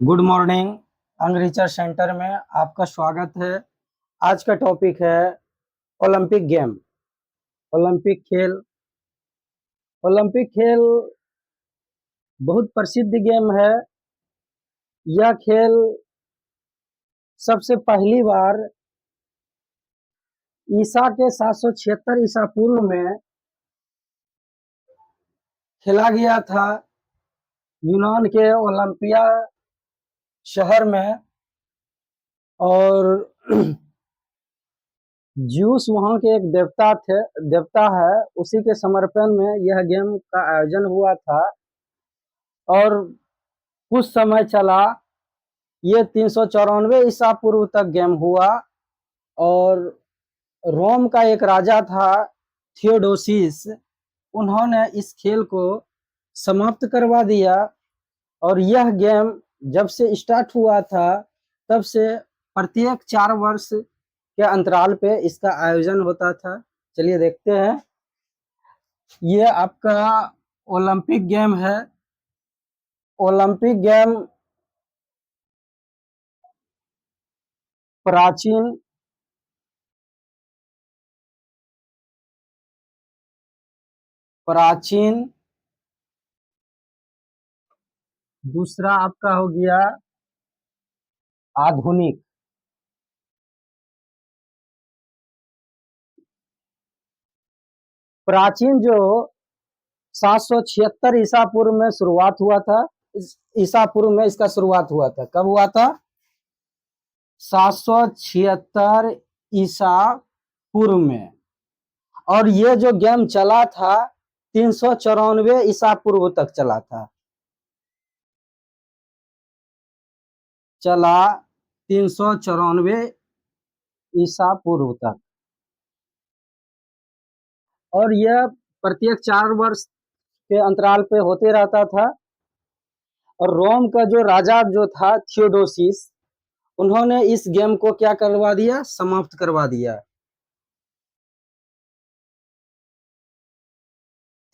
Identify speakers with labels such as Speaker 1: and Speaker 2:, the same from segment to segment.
Speaker 1: Good morning. अंग research centre में आपका स्वागत है। आज का टॉपिक है ओलंपिक गेम। ओलंपिक खेल। ओलंपिक खेल बहुत प्रसिद्ध गेम है। यह खेल सबसे पहली बार ईसा के 776 ईसा पूर्व में खेला गया था, यूनान के ओलंपिया शहर में। और ज्यूस वहाँ के एक देवता है। उसी के समर्पण में यह गेम का आयोजन हुआ था और कुछ समय चला। ये 394 ईसा पूर्व तक गेम हुआ और रोम का एक राजा था थियोडोसिस। उन्होंने इस खेल को समाप्त करवा दिया और यह गेम जब से स्टार्ट हुआ था तब से प्रत्येक 4 वर्ष के अंतराल पे इसका आयोजन होता था। चलिए देखते हैं। ये आपका ओलंपिक गेम है। ओलंपिक गेम प्राचीन प्राचीन दूसरा आपका हो गया आधुनिक। प्राचीन जो 776 ईसा पूर्व में शुरुआत हुआ था। ईसा पूर्व में इसका शुरुआत हुआ था। कब हुआ था? 776 ईसा पूर्व में। और ये जो गेम चला था 394 ईसा पूर्व तक चला था। चला 394 ईसा पूर्व तक। और यह प्रत्येक 4 वर्ष के अंतराल पे होते रहता था। और रोम का जो राजा जो था थियोडोसिस, उन्होंने इस गेम को क्या करवा दिया? समाप्त करवा दिया।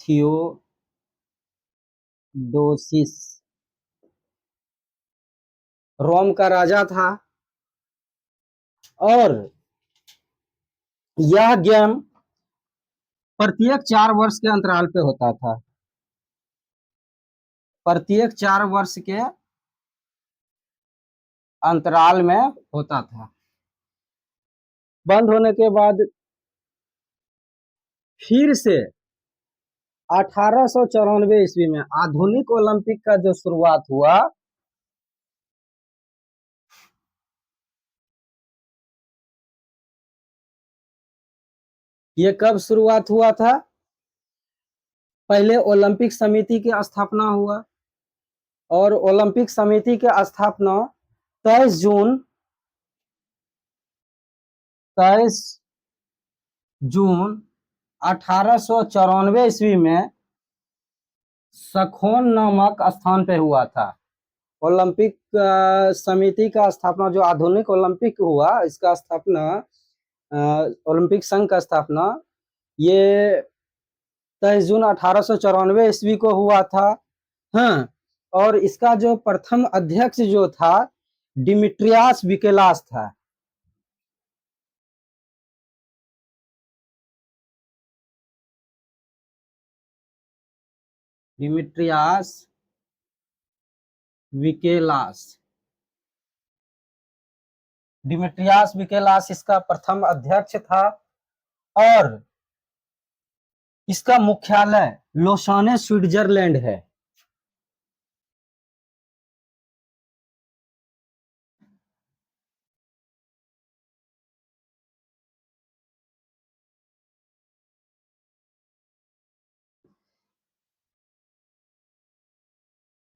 Speaker 1: थियोडोसिस रोम का राजा था और यह गेम प्रत्येक 4 वर्ष के अंतराल पे होता था। प्रत्येक 4 वर्ष के अंतराल में होता था। बंद होने के बाद फिर से 1894 ईस्वी में आधुनिक ओलंपिक का जो शुरुआत हुआ, ये कब शुरुआत हुआ था? पहले ओलंपिक समिति की स्थापना हुआ और ओलंपिक समिति की स्थापना 23 जून 1894 ईस्वी में सखोन नामक स्थान पे हुआ था। ओलंपिक समिति का स्थापना, जो आधुनिक ओलंपिक हुआ, इसका स्थापना ओलंपिक संघ का स्थापना ये 23 जून 1894 ईस्वी को हुआ था। हाँ, और इसका जो प्रथम अध्यक्ष जो था डिमिट्रियास विकेलास था। डिमिट्रियास विकेलास। डिमिट्रियास विकेलास इसका प्रथम अध्यक्ष था और इसका मुख्यालय लोसाने स्विट्जरलैंड है।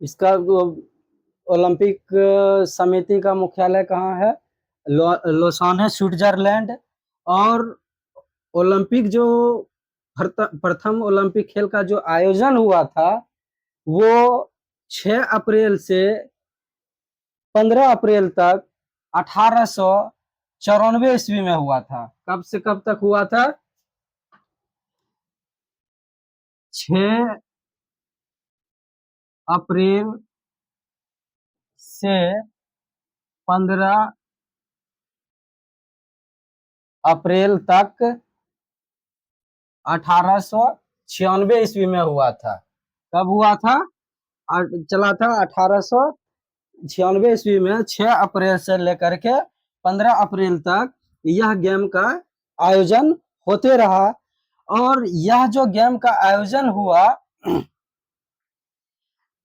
Speaker 1: इसका ओलंपिक समिति का मुख्यालय कहाँ है? लोसाने स्विट्जरलैंड। और ओलंपिक जो प्रथम ओलंपिक खेल का जो आयोजन हुआ था वो 6 अप्रैल से 15 अप्रैल तक 1894 ईस्वी में हुआ था। कब से कब तक हुआ था? 6 अप्रैल से 15 अप्रैल तक 1896 ईस्वी में हुआ था। कब हुआ था? चला था 1896 ईस्वी में। 6 अप्रैल से लेकर के 15 अप्रैल तक यह गेम का आयोजन होते रहा। और यह जो गेम का आयोजन हुआ,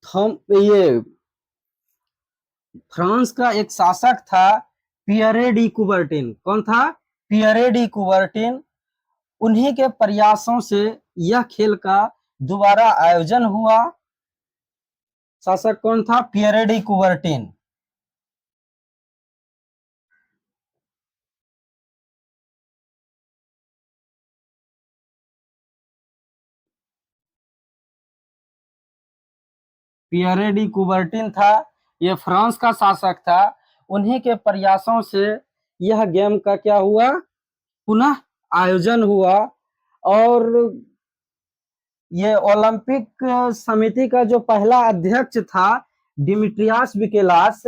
Speaker 1: हम ये फ्रांस का एक शासक था पियरे डी कुबर्टिन। कौन था? Pierre de Coubertin. उन्हीं के प्रयासों से यह खेल का दोबारा आयोजन हुआ। शासक कौन था? Pierre de Coubertin. Pierre de Coubertin था, ये फ्रांस का शासक था। उन्हीं के प्रयासों से यह गेम का क्या हुआ? पुनः आयोजन हुआ। और ये ओलंपिक समिति का जो पहला अध्यक्ष था डिमिट्रियास विकेलास,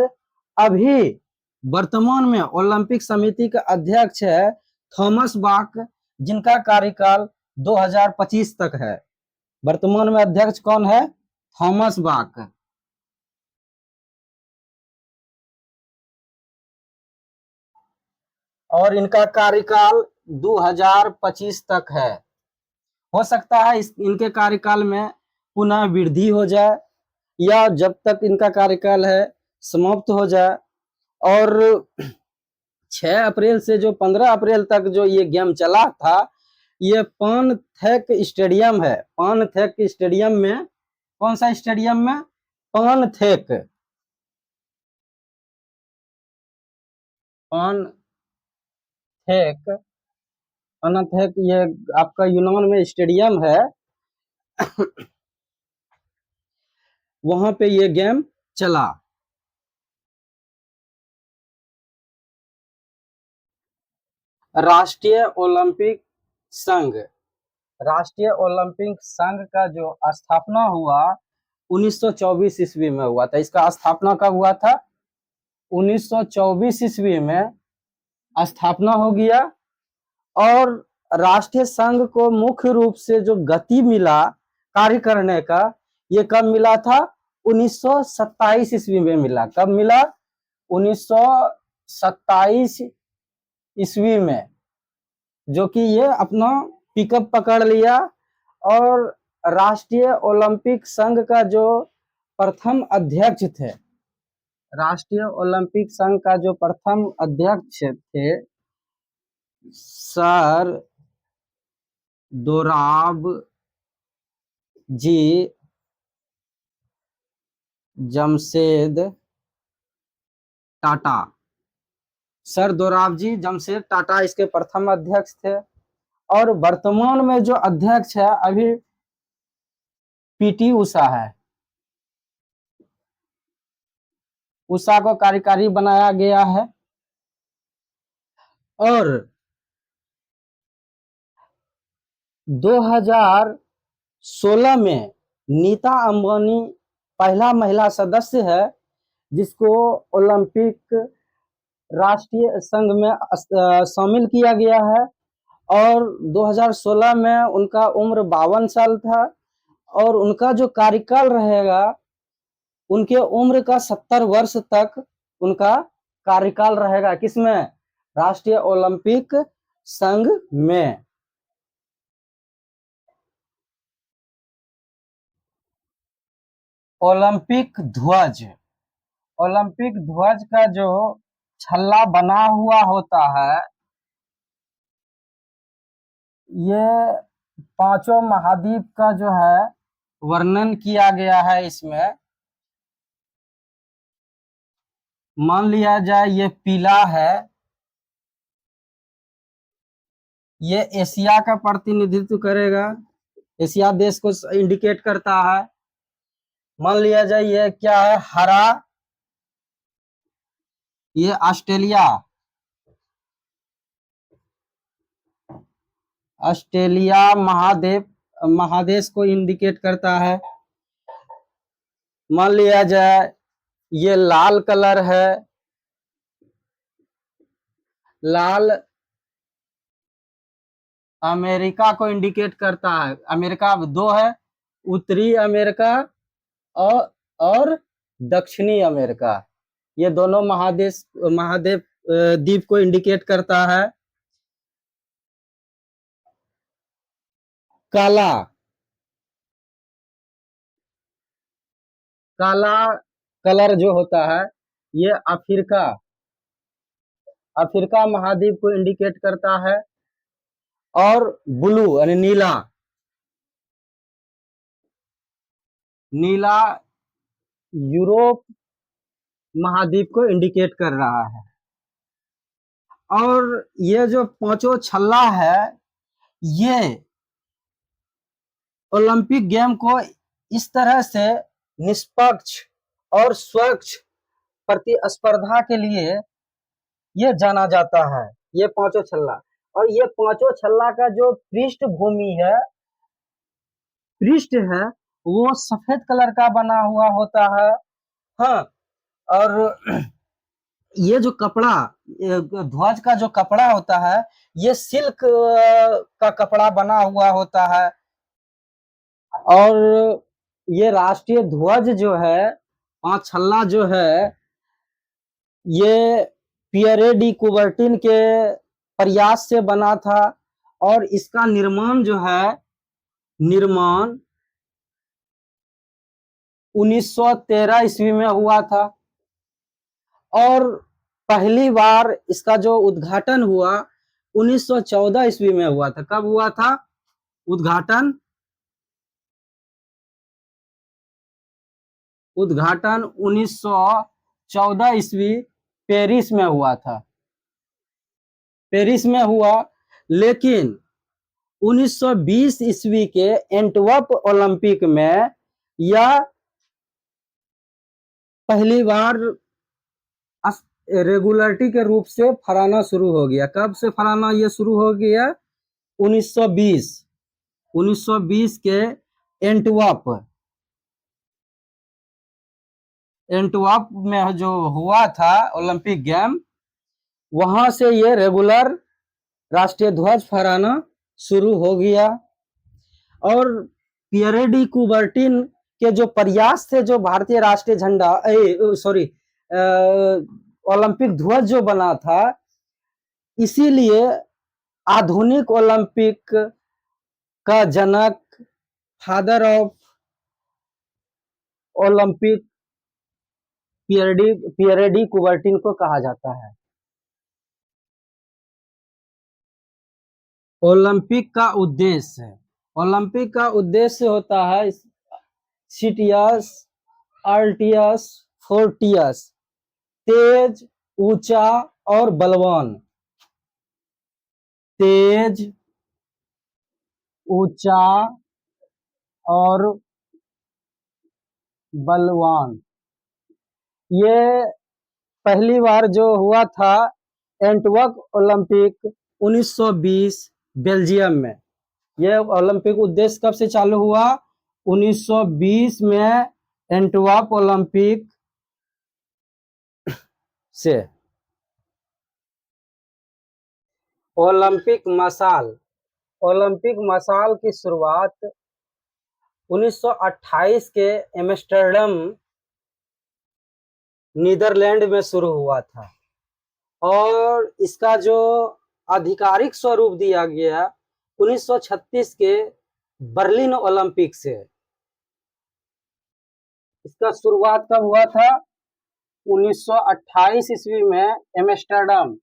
Speaker 1: अभी वर्तमान में ओलंपिक समिति का अध्यक्ष है थॉमस बाक, जिनका कार्यकाल 2025 तक है। वर्तमान में अध्यक्ष कौन है? Thomas Bach. और इनका कार्यकाल 2025 तक है। हो सकता है इनके कार्यकाल में पुनः वृद्धि हो जाए, या जब तक इनका कार्यकाल है समाप्त हो जाए। और 6 अप्रैल से जो 15 अप्रैल तक जो ये गेम चला था, ये पानथेक स्टेडियम है। पानथेक स्टेडियम में, कौन सा स्टेडियम में? पानथेक। पानथेक, पानथेक ये आपका यूनान में स्टेडियम है। वहां पे ये गेम चला। राष्ट्रीय ओलंपिक संघ, राष्ट्रीय ओलंपिक संघ का जो स्थापना हुआ 1924 ईस्वी में हुआ था। इसका स्थापना कब हुआ था? 1924 ईस्वी में स्थापना हो गया। और राष्ट्रीय संघ को मुख्य रूप से जो गति मिला कार्य करने का, ये कब मिला था? 1927 ईस्वी में मिला। कब मिला? 1927 ईस्वी में, जो कि ये अपना पिकअप पकड़ लिया। और राष्ट्रीय ओलंपिक संघ का जो प्रथम अध्यक्ष थे, राष्ट्रीय ओलंपिक संघ का जो प्रथम अध्यक्ष थे, सर दोराब जी जमशेद टाटा। सर दोराबजी जमशेद टाटा इसके प्रथम अध्यक्ष थे। और वर्तमान में जो अध्यक्ष है अभी पीटी उषा है। उषा को कार्यकारी बनाया गया है। और 2016 में नीता अंबानी पहला महिला सदस्य है जिसको ओलंपिक राष्ट्रीय संघ में शामिल किया गया है। और 2016 में उनका उम्र 52 साल था। और उनका जो कार्यकाल रहेगा, उनके उम्र का 70 वर्ष तक उनका कार्यकाल रहेगा। किसमें? राष्ट्रीय ओलंपिक संघ में। ओलंपिक ध्वज, ओलंपिक ध्वज का जो छल्ला बना हुआ होता है, ये पांचों महाद्वीप का जो है वर्णन किया गया है इसमें। मान लिया जाए ये पीला है, ये एशिया का प्रतिनिधित्व करेगा, एशिया देश को इंडिकेट करता है। मान लिया जाए ये क्या है? हरा, ये ऑस्ट्रेलिया, ऑस्ट्रेलिया महादेश को इंडिकेट करता है। मान लिया जाए ये लाल कलर है। लाल अमेरिका को इंडिकेट करता है। अमेरिका अब दो है, उत्तरी अमेरिका और और दक्षिणी अमेरिका। ये दोनों महादेश महादेव द्वीप को इंडिकेट करता है। काला काला कलर जो होता है ये अफ्रीका अफ्रीका महाद्वीप को इंडिकेट करता है। और ब्लू यानी नीला नीला यूरोप महाद्वीप को इंडिकेट कर रहा है। और ये जो पांचों छल्ला है ये ओलंपिक गेम को इस तरह से निष्पक्ष और स्वच्छ प्रतिस्पर्धा के लिए ये जाना जाता है, ये पांचों छल्ला। और ये पांचों छल्ला का जो पृष्ठ है वो सफेद कलर का बना हुआ होता है। हाँ, और ये जो कपड़ा ध्वज का जो कपड़ा होता है ये सिल्क का कपड़ा बना हुआ होता है। और ये राष्ट्रीय ध्वज जो है पांच छल्ला जो है ये पियरे डी कुबर्टिन के प्रयास से बना था। और इसका निर्माण 1913 ईस्वी में हुआ था। और पहली बार इसका जो उद्घाटन हुआ 1914 ईस्वी में हुआ था। कब हुआ था उद्घाटन? उद्घाटन 1914 ईस्वी पेरिस में हुआ था। पेरिस में हुआ, लेकिन 1920 ईस्वी के एंटवर्प ओलंपिक में यह पहली बार रेगुलरिटी के रूप से फहराना शुरू हो गया। कब से फहराना ये शुरू हो गया? 1920 के एंटवर्प में जो हुआ था ओलंपिक गेम, वहां से ये रेगुलर राष्ट्रीय ध्वज फहराना शुरू हो गया। और पियरे डी कुबर्टिन के जो प्रयास थे, जो भारतीय राष्ट्रीय झंडा ओलंपिक ध्वज जो बना था, इसीलिए आधुनिक ओलंपिक का जनक, father of Olympic Pierre de Coubertin को कहा जाता है। ओलंपिक का उद्देश्य होता है सिटियस अल्टियस फोर्टियस, तेज, ऊंचा और बलवान। तेज, ऊंचा और बलवान। ये पहली बार जो हुआ था एंटवर्प ओलंपिक 1920 बेल्जियम में। ये ओलंपिक उद्देश्य कब से चालू हुआ? 1920 में एंटवर्प ओलंपिक से। ओलंपिक मशाल की शुरुआत 1928 के एम्स्टर्डम नीदरलैंड में शुरू हुआ था। और इसका जो आधिकारिक स्वरूप दिया गया 1936 के बर्लिन ओलंपिक से। इसका शुरुआत कब हुआ था? 1928 ईस्वी में एम्स्टर्डम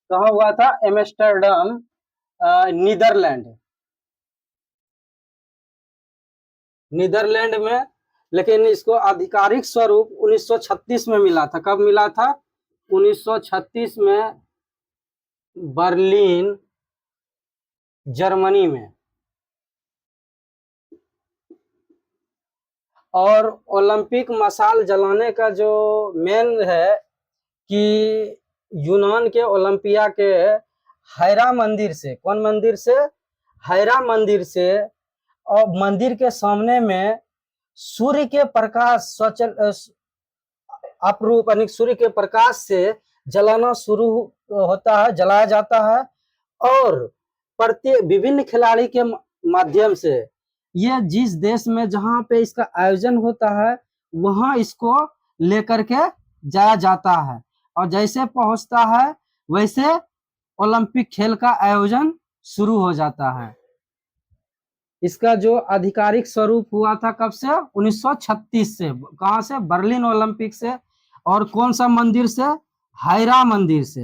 Speaker 1: कहाँ हुआ था? एम्स्टर्डम नीदरलैंड में। लेकिन इसको आधिकारिक स्वरूप 1936 में मिला था। कब मिला था? 1936 में बर्लिन जर्मनी में। और ओलंपिक मशाल जलाने का जो मेन है कि यूनान के ओलंपिया के हैरा मंदिर से, कौन मंदिर से? हैरा मंदिर से। और मंदिर के सामने में सूर्य के प्रकाश स्वचल अपरूप यानी सूर्य के प्रकाश से जलाना शुरू होता है, जलाया जाता है। और प्रत्येक विभिन्न खिलाड़ी के माध्यम से ये जिस देश में जहां पे इसका आयोजन होता है वहां इसको लेकर के जाया जाता है, और जैसे पहुंचता है वैसे ओलंपिक खेल का आयोजन शुरू हो जाता है। इसका जो आधिकारिक स्वरूप हुआ था कब से? 1936 से। कहां से? बर्लिन ओलंपिक से। और कौन सा मंदिर से? हैरा मंदिर से।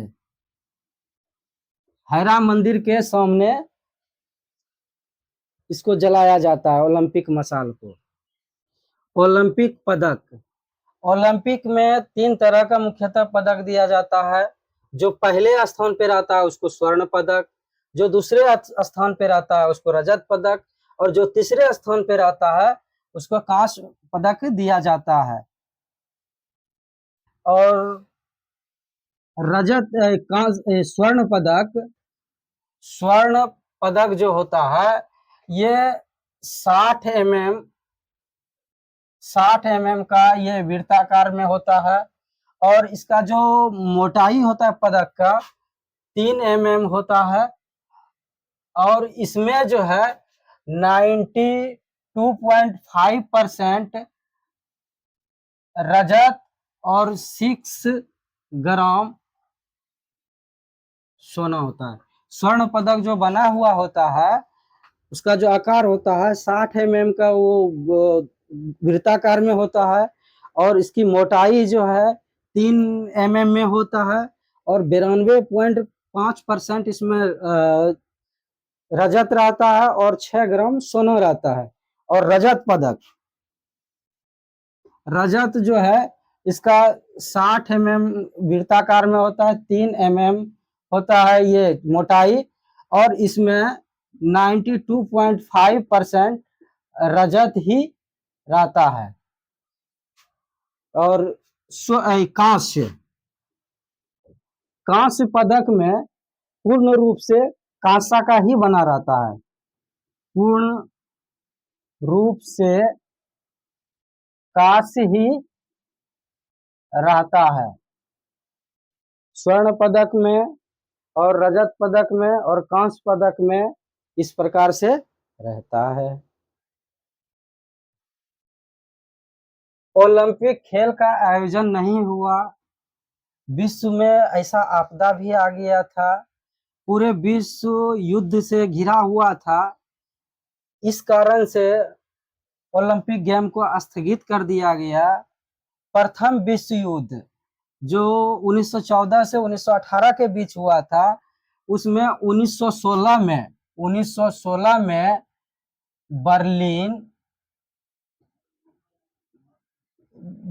Speaker 1: हैरा मंदिर के सामने इसको जलाया जाता है, ओलंपिक मशाल को। ओलंपिक पदक। ओलंपिक में 3 तरह का मुख्यतः पदक दिया जाता है। जो पहले स्थान पे रहता है उसको स्वर्ण पदक, जो दूसरे स्थान पे रहता है उसको रजत पदक, और जो तीसरे स्थान पे रहता है उसको कांस्य पदक दिया जाता है। और रजत स्वर्ण पदक, स्वर्ण पदक जो होता है ये 60 mm का ये वृत्ताकार में होता है। और इसका जो मोटाई होता है पदक का 3 mm होता है। और इसमें जो है 92.5% रजत और 6 ग्राम सोना होता है। स्वर्ण पदक जो बना हुआ होता है उसका जो आकार होता है 60 mm का वो वृत्ताकार में होता है। और इसकी मोटाई जो है 3 mm में होता है। और 92.5% इसमें रजत रहता है और 6 ग्राम सोना रहता है। और रजत पदक, रजत जो है इसका 60 mm वृत्ताकार में होता है, 3 mm होता है ये मोटाई। और इसमें 92.5% रजत ही रहता है। और कांस्य, कांस्य पदक में पूर्ण रूप से कांसा का ही बना रहता है, पूर्ण रूप से कांस्य ही रहता है। स्वर्ण पदक में और रजत पदक में और कांस्य पदक में इस प्रकार से रहता है। ओलंपिक खेल का आयोजन नहीं हुआ, विश्व में ऐसा आपदा भी आ गया था, पूरे विश्व युद्ध से घिरा हुआ था। इस कारण से ओलंपिक गेम को स्थगित कर दिया गया। प्रथम विश्व युद्ध जो 1914 से 1918 के बीच हुआ था उसमें 1916 में बर्लिन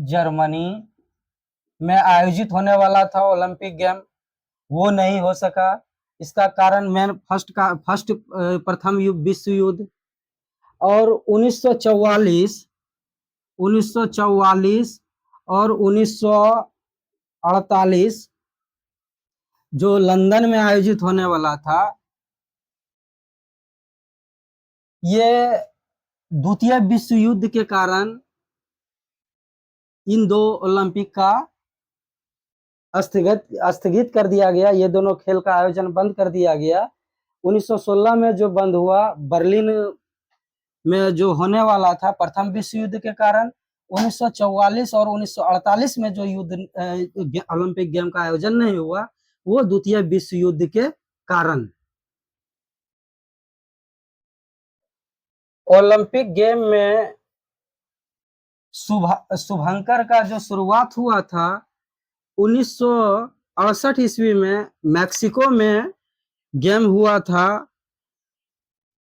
Speaker 1: जर्मनी में आयोजित होने वाला था ओलंपिक गेम, वो नहीं हो सका। इसका कारण प्रथम विश्व युद्ध। और 1944 और 1948 जो लंदन में आयोजित होने वाला था, ये द्वितीय विश्व युद्ध के कारण इन 2 ओलंपिक का स्थगित कर दिया गया। ये दोनों खेल का आयोजन बंद कर दिया गया। 1916 में जो बंद हुआ बर्लिन में जो होने वाला था प्रथम विश्व युद्ध के कारण, 1944 और 1948 में जो युद्ध ओलंपिक गेम का आयोजन नहीं हुआ वो द्वितीय विश्व युद्ध के कारण। ओलंपिक गेम में शुभंकर का जो शुरुआत हुआ था 1968 ईस्वी में मैक्सिको में गेम हुआ था,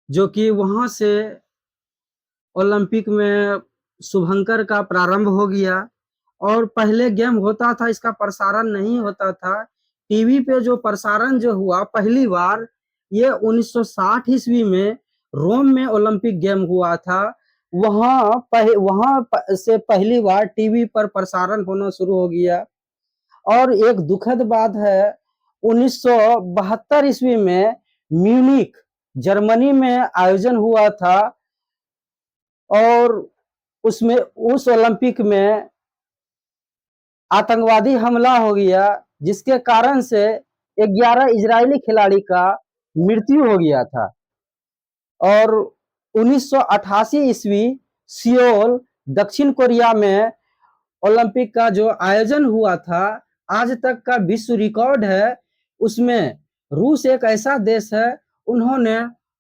Speaker 1: जो कि वहां से ओलंपिक में शुभंकर का प्रारंभ हो गया। और पहले गेम होता था, इसका प्रसारण नहीं होता था। टीवी पे जो प्रसारण जो हुआ पहली बार ये 1960 ईस्वी में रोम में ओलंपिक गेम हुआ था। वहां से पहली बार टीवी पर प्रसारण होना शुरू हो गया। और एक दुखद बात है, 1972 ईस्वी में म्यूनिक जर्मनी में आयोजन हुआ था और उसमें उस ओलंपिक में आतंकवादी हमला हो गया, जिसके कारण से 11 इजरायली खिलाड़ी का मृत्यु हो गया था। और 1988 ईस्वी सियोल दक्षिण कोरिया में ओलंपिक का जो आयोजन हुआ था, आज तक का विश्व रिकॉर्ड है उसमें। रूस एक ऐसा देश है, उन्होंने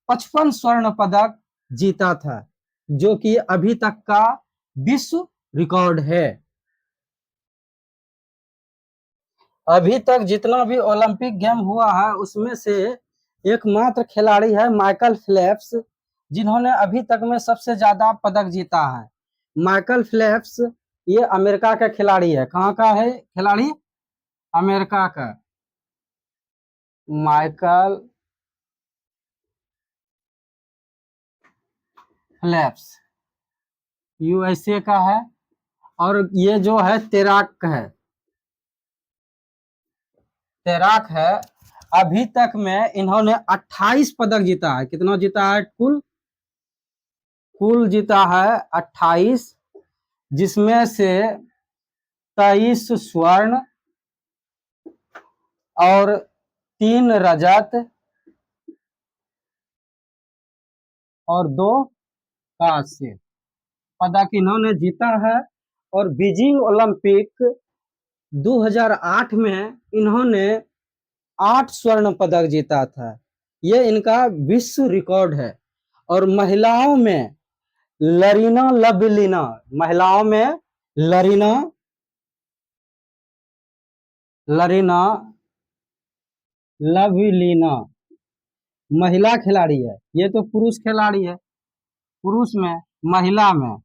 Speaker 1: 55 स्वर्ण पदक जीता था, जो कि अभी तक का विश्व रिकॉर्ड है। अभी तक जितना भी ओलंपिक गेम हुआ है उसमें से एकमात्र खिलाड़ी है माइकल फेल्प्स, जिन्होंने अभी तक में सबसे ज्यादा पदक जीता है। माइकल फेल्प्स ये अमेरिका का खिलाड़ी है। कहाँ का है खिलाड़ी? अमेरिका का माइकल फेल्प्स यूएसए का है। और ये जो है तैराक है, तैराक है। अभी तक में इन्होंने 28 पदक जीता है। कितना जीता है? कुल कुल जीता है 28, जिसमें से 23 स्वर्ण और 3 रजत और 2 कांस्य पदक इन्होंने जीता है। और बीजिंग ओलंपिक 2008 में इन्होंने 8 स्वर्ण पदक जीता था। ये इनका विश्व रिकॉर्ड है। और महिलाओं में लरीना लवलीना, महिलाओं में लरीना लरीना लवलीना महिला खिलाड़ी है। ये तो पुरुष खिलाड़ी है। पुरुष में, महिला में,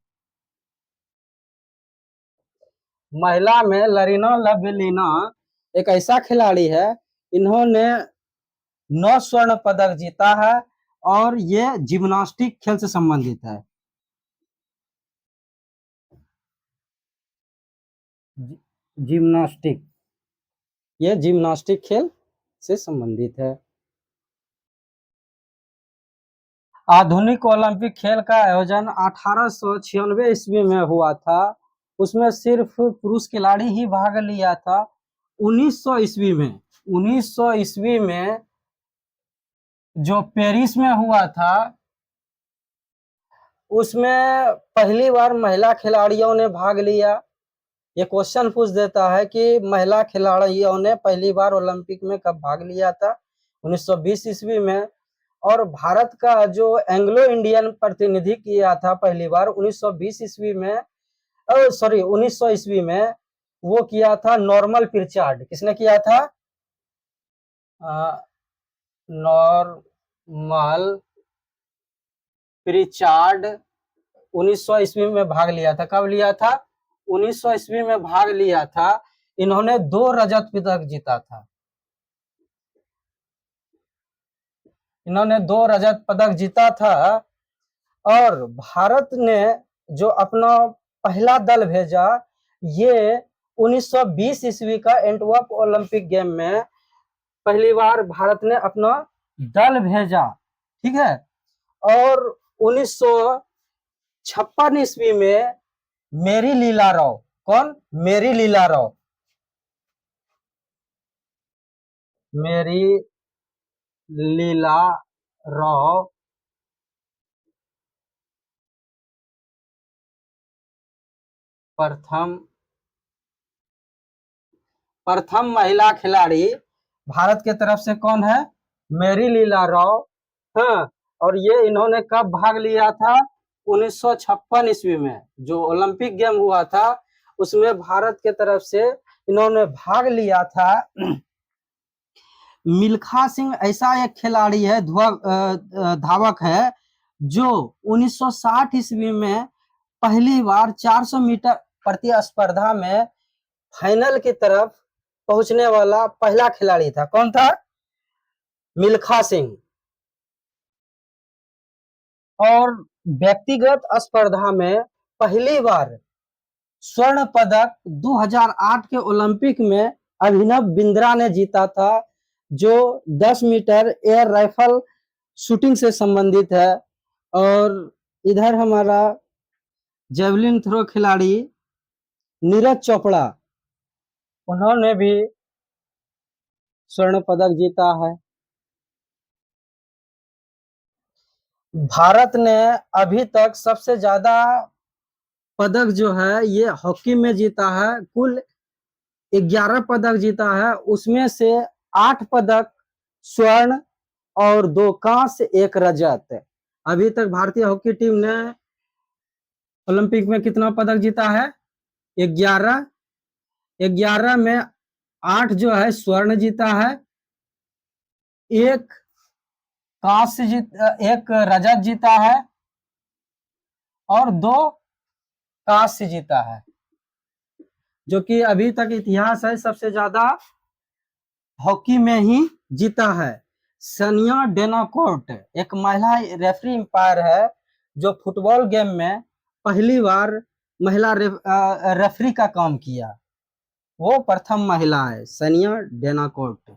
Speaker 1: महिला में लरीना लवलीना एक ऐसा खिलाड़ी है, इन्होंने 9 स्वर्ण पदक जीता है और ये जिम्नास्टिक खेल से संबंधित है। जिम्नास्टिक, ये जिम्नास्टिक खेल से संबंधित है। आधुनिक ओलंपिक खेल का आयोजन 1896 ईस्वी में हुआ था। उसमें सिर्फ पुरुष खिलाड़ी ही भाग लिया था। 1900 ईस्वी में 1900 ईस्वी में जो पेरिस में हुआ था, उसमें पहली बार महिला खिलाड़ियों ने भाग लिया। ये क्वेश्चन पूछ देता है कि महिला खिलाड़ियों ने पहली बार ओलंपिक में कब भाग लिया था? 1920 ईस्वी में। और भारत का जो एंग्लो इंडियन प्रतिनिधि किया था पहली बार 1920 ईस्वी में, सॉरी 1900 ईस्वी में, वो किया था नॉर्मल पिरचार्ड। किसने किया था? नॉर्मल पिरचार्ड 1900 ईस्वी में भाग लिया था। कब लिया था? 1900 ईस्वी में भाग लिया था। इन्होंने 2 रजत पदक जीता था। इन्होंने 2 रजत पदक जीता था। और भारत ने जो अपना पहला दल भेजा, ये 1920 ईस्वी का एंटवर्प ओलंपिक गेम में पहली बार भारत ने अपना दल भेजा। ठीक है। और 1956 ईस्वी में मेरी लीला राव, कौन? मेरी लीला राव, मेरी लीला राव प्रथम प्रथम महिला खिलाड़ी भारत के तरफ से कौन है? मेरी लीला राव। हाँ। और ये इन्होंने कब भाग लिया था? 1956 ईस्वी में जो ओलंपिक गेम हुआ था, उसमें भारत के तरफ से इन्होंने भाग लिया था। मिल्खा सिंह ऐसा एक खिलाड़ी है, धावक है, जो 1960 ईस्वी में पहली बार 400 मीटर प्रतिस्पर्धा में फाइनल की तरफ पहुंचने वाला पहला खिलाड़ी था। कौन था? मिल्खा सिंह। और व्यक्तिगत स्पर्धा में पहली बार स्वर्ण पदक 2008 के ओलंपिक में अभिनव बिंद्रा ने जीता था, जो 10 मीटर एयर राइफल शूटिंग से संबंधित है। और इधर हमारा जेवलिन थ्रो खिलाड़ी नीरज चोपड़ा, उन्होंने भी स्वर्ण पदक जीता है। भारत ने अभी तक सबसे ज्यादा पदक जो है ये हॉकी में जीता है। कुल 11 पदक जीता है, उसमें से 8 पदक स्वर्ण और 2 कांस्य 1 रजत। अभी तक भारतीय हॉकी टीम ने ओलंपिक में कितना पदक जीता है? 11। 11 में 8 जो है स्वर्ण जीता है, 1 कांस्य जीत 1 रजत जीता है और 2 कांस्य जीता है, जो कि अभी तक इतिहास है सबसे ज्यादा हॉकी में ही जीता है। सनिया डेनाकोर्ट एक महिला रेफरी अंपायर है, जो फुटबॉल गेम में पहली बार महिला रेफरी का काम किया। वो प्रथम महिला है, सनिया डेनाकोर्ट।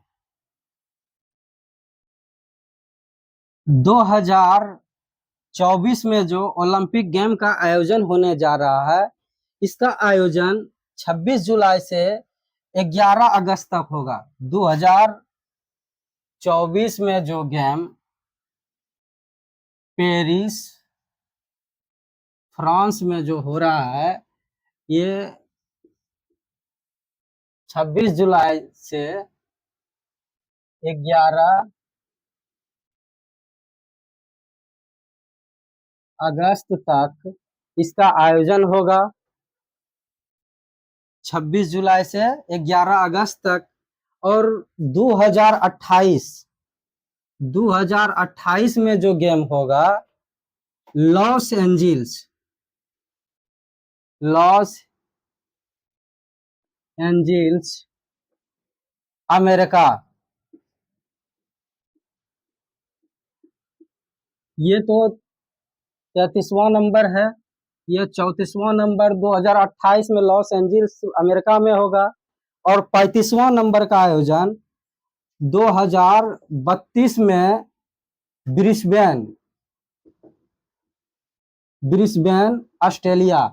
Speaker 1: 2024 में जो ओलंपिक गेम का आयोजन होने जा रहा है, इसका आयोजन 26 जुलाई से 11 अगस्त तक होगा। 2024 में जो गेम पेरिस फ्रांस में जो हो रहा है, ये 26 जुलाई से 11 अगस्त तक इसका आयोजन होगा। 26 जुलाई से 11 अगस्त तक। और 2028 में जो गेम होगा, लॉस एंजिल्स अमेरिका। ये तो 33वां नंबर है। ये 34वां नंबर 2028 में लॉस एंजिल्स अमेरिका में होगा। और 35वां नंबर का आयोजन 2032 में ब्रिस्बेन ऑस्ट्रेलिया।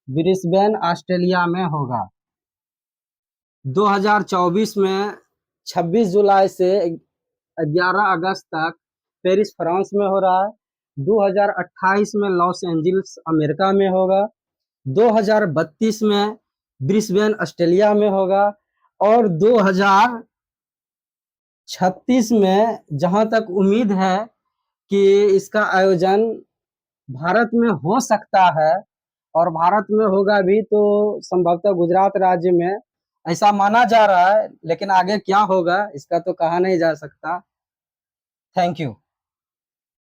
Speaker 1: ब्रिस्बेन ऑस्ट्रेलिया में होगा। 2024 में 26 जुलाई से 11 अगस्त तक पेरिस फ्रांस में हो रहा है। 2028 में लॉस एंजिल्स अमेरिका में होगा। 2032 में ब्रिस्बेन ऑस्ट्रेलिया में होगा। और 2036 में जहां तक उम्मीद है कि इसका आयोजन भारत में हो सकता है, और भारत में होगा भी तो संभवतः गुजरात राज्य में, ऐसा माना जा रहा है। लेकिन आगे क्या होगा इसका तो कहा नहीं जा सकता। Thank you.